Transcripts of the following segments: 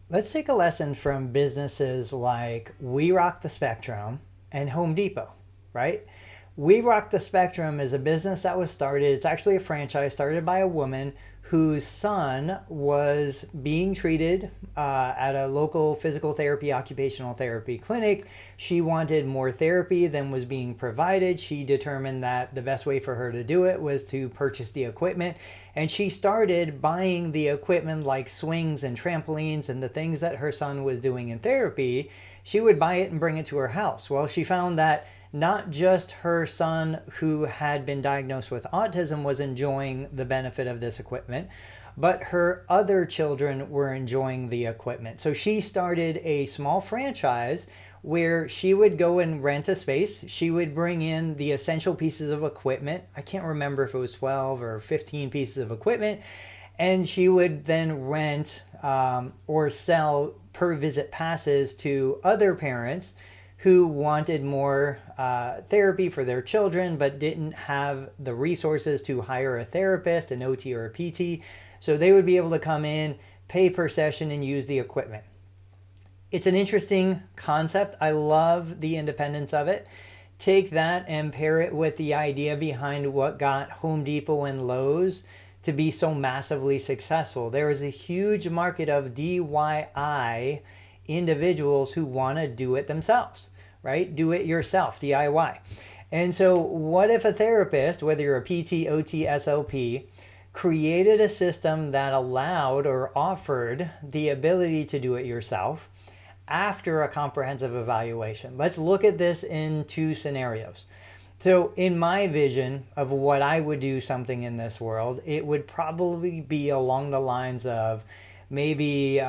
Let's take a lesson from businesses like We Rock the Spectrum and Home Depot, right? We Rock the Spectrum is a business that was started, it's actually a franchise started by a woman whose son was being treated at a local physical therapy, occupational therapy clinic. She wanted more therapy than was being provided. She determined that the best way for her to do it was to purchase the equipment. And she started buying the equipment like swings and trampolines and the things that her son was doing in therapy. She would buy it and bring it to her house. Well, she found that not just her son, who had been diagnosed with autism, was enjoying the benefit of this equipment, but her other children were enjoying the equipment. So she started a small franchise where she would go and rent a space. She would bring in the essential pieces of equipment. I can't remember if it was 12 or 15 pieces of equipment. And she would then rent or sell per visit passes to other parents who wanted more therapy for their children but didn't have the resources to hire a therapist, an OT or a PT. So they would be able to come in, pay per session, and use the equipment. It's an interesting concept. I love the independence of it. Take that and pair it with the idea behind what got Home Depot and Lowe's to be so massively successful. There is a huge market of DIY individuals who want to do it themselves, right? Do it yourself, DIY. And so what if a therapist, whether you're a PT, OT, SLP, created a system that allowed or offered the ability to do it yourself after a comprehensive evaluation? Let's look at this in two scenarios. So in my vision of what I would do something in this world, it would probably be along the lines of maybe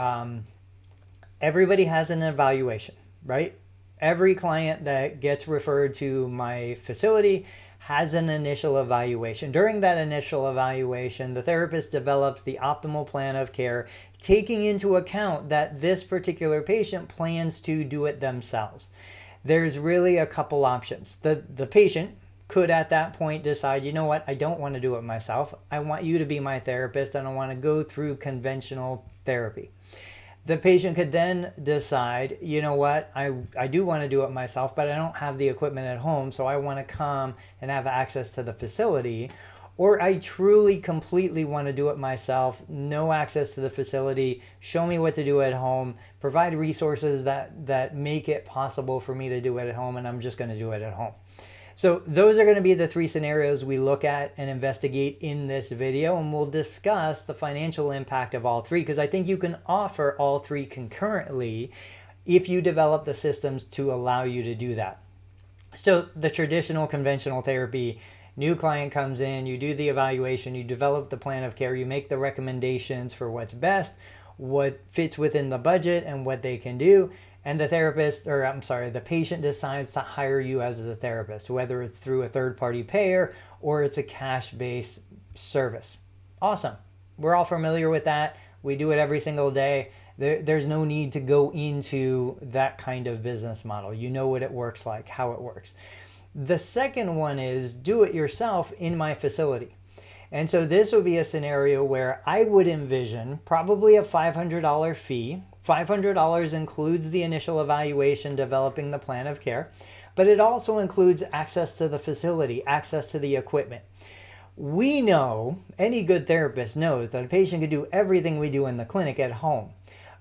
everybody has an evaluation, right? Every client that gets referred to my facility has an initial evaluation. During that initial evaluation, the therapist develops the optimal plan of care, taking into account that this particular patient plans to do it themselves. There's really a couple options. The patient could at that point decide, you know what, I don't want to do it myself. I want you to be my therapist. I don't want to go through conventional therapy. The patient could then decide, you know what, I do want to do it myself, but I don't have the equipment at home, so I want to come and have access to the facility. Or I truly, completely want to do it myself, no access to the facility, show me what to do at home, provide resources that make it possible for me to do it at home, and I'm just going to do it at home. So those are going to be the three scenarios we look at and investigate in this video, and we'll discuss the financial impact of all three, because I think you can offer all three concurrently if you develop the systems to allow you to do that. So the traditional conventional therapy, new client comes in, you do the evaluation, you develop the plan of care, you make the recommendations for what's best, what fits within the budget and what they can do. And the patient decides to hire you as the therapist, whether it's through a third-party payer or it's a cash-based service. Awesome. We're all familiar with that. We do it every single day. There's no need to go into that kind of business model. You know what it works like, how it works. The second one is do it yourself in my facility. And so this would be a scenario where I would envision probably a $500 fee. $500 includes the initial evaluation, developing the plan of care, but it also includes access to the facility, access to the equipment. We know, any good therapist knows, that a patient can do everything we do in the clinic at home,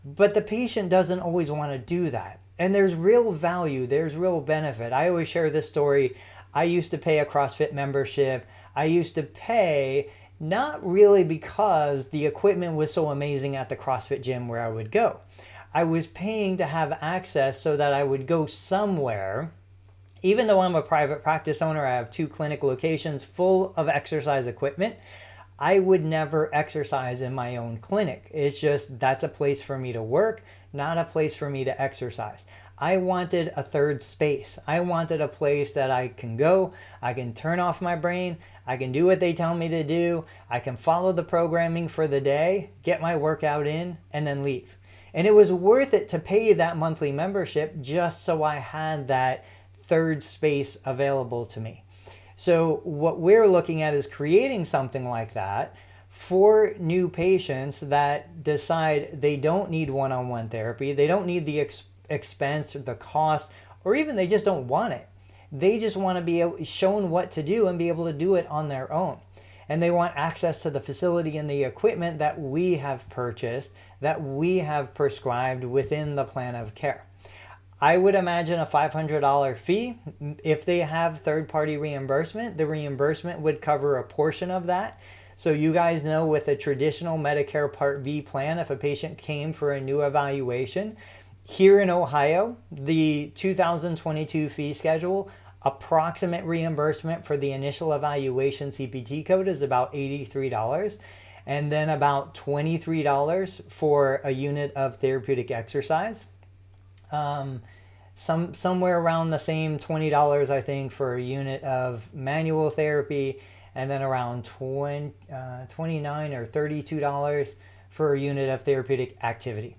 but the patient doesn't always want to do that. And there's real value, there's real benefit. I always share this story. I used to pay a CrossFit membership. I used to pay not really because the equipment was so amazing at the CrossFit gym where I would go. I was paying to have access so that I would go somewhere. Even though I'm a private practice owner, I have 2 clinic locations full of exercise equipment. I would never exercise in my own clinic. It's just that's a place for me to work, not a place for me to exercise. I wanted a third space. I wanted a place that I can go, I can turn off my brain, I can do what they tell me to do, I can follow the programming for the day, get my workout in, and then leave. And it was worth it to pay that monthly membership just so I had that third space available to me. So what we're looking at is creating something like that for new patients that decide they don't need one-on-one therapy, they don't need the expense or the cost, or even they just don't want it. They just want to be shown what to do and be able to do it on their own. And they want access to the facility and the equipment that we have purchased, that we have prescribed within the plan of care. I would imagine a $500 fee. If they have third-party reimbursement, the reimbursement would cover a portion of that. So you guys know, with a traditional Medicare Part B plan, if a patient came for a new evaluation, here in Ohio, the 2022 fee schedule, approximate reimbursement for the initial evaluation CPT code is about $83, and then about $23 for a unit of therapeutic exercise. Somewhere around the same $20, I think, for a unit of manual therapy, and then around $29 or $32 for a unit of therapeutic activity.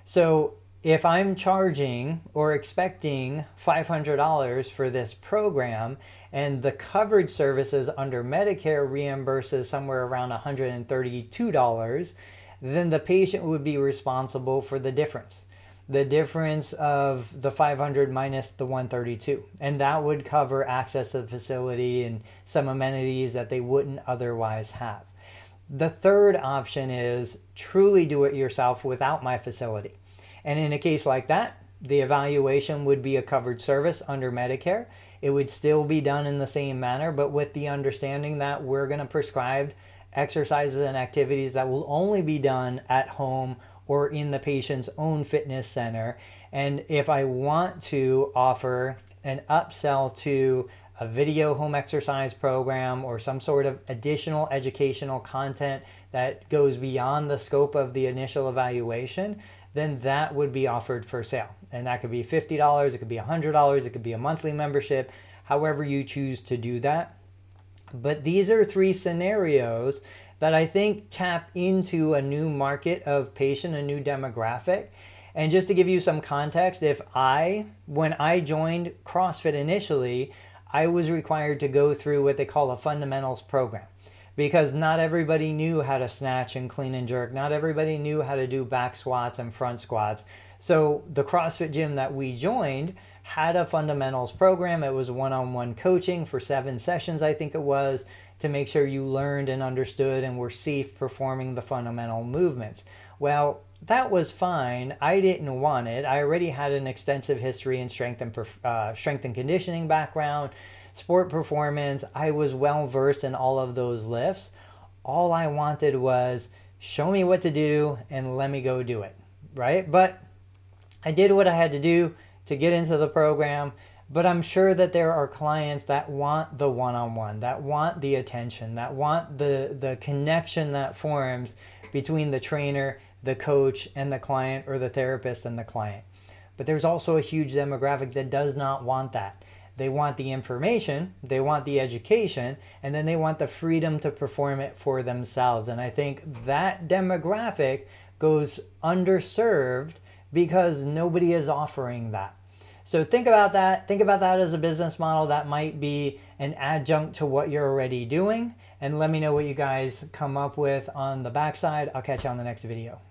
So if I'm charging or expecting $500 for this program, and the covered services under Medicare reimburses somewhere around $132, then the patient would be responsible for the difference. The difference of the 500 minus the 132. And that would cover access to the facility and some amenities that they wouldn't otherwise have. The third option is truly do it yourself without my facility. And in a case like that, the evaluation would be a covered service under Medicare. It would still be done in the same manner, but with the understanding that we're going to prescribe exercises and activities that will only be done at home or in the patient's own fitness center. And if I want to offer an upsell to a video home exercise program or some sort of additional educational content that goes beyond the scope of the initial evaluation, then that would be offered for sale. And that could be $50, it could be $100, it could be a monthly membership, however you choose to do that. But these are three scenarios that I think tap into a new market of patient, a new demographic. And just to give you some context, when I joined CrossFit initially, I was required to go through what they call a fundamentals program, because not everybody knew how to snatch and clean and jerk. Not everybody knew how to do back squats and front squats. So the CrossFit gym that we joined had a fundamentals program. It was one-on-one coaching for 7 sessions, I think it was, to make sure you learned and understood and were safe performing the fundamental movements. Well, that was fine. I didn't want it. I already had an extensive history in strength and conditioning background, sport performance. I was well versed in all of those lifts. All I wanted was show me what to do and let me go do it, right? But I did what I had to do to get into the program. But I'm sure that there are clients that want the one-on-one, that want the attention, that want the connection that forms between the trainer, the coach, and the client, or the therapist and the client. But there's also a huge demographic that does not want that. They want the information, they want the education, and then they want the freedom to perform it for themselves. And I think that demographic goes underserved because nobody is offering that. So think about that. Think about that as a business model that might be an adjunct to what you're already doing. And let me know what you guys come up with on the backside. I'll catch you on the next video.